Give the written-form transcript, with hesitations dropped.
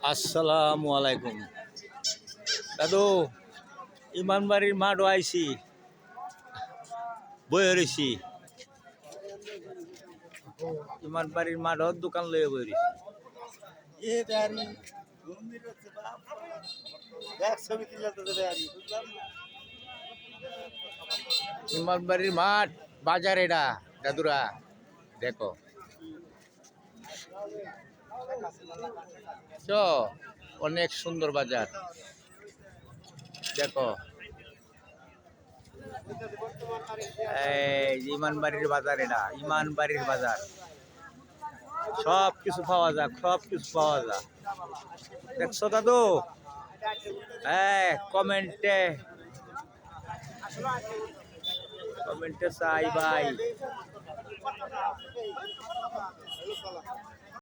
আসসালামু আলাইকুম দাদু। ইমানবাড়ির মাঠও আইছি, বয়ে রয়েছি। ইমানবাড়ির মাঠও দোকান লয়ে বয়ে রয়েছি। ইমানবাড়ির মাঠ বাজার এটা দাদুরা, দেখো তো অনেক সুন্দর বাজার। দেখো এই যে ইমানবাড়ির বাজার, এটা ইমানবাড়ির বাজার। সব কিছু পাওয়া যায়, সব কিছু পাওয়া যায়। দেখছো দাদু? হ্যাঁ, কমেন্টে কমেন্টে চাই ভাই।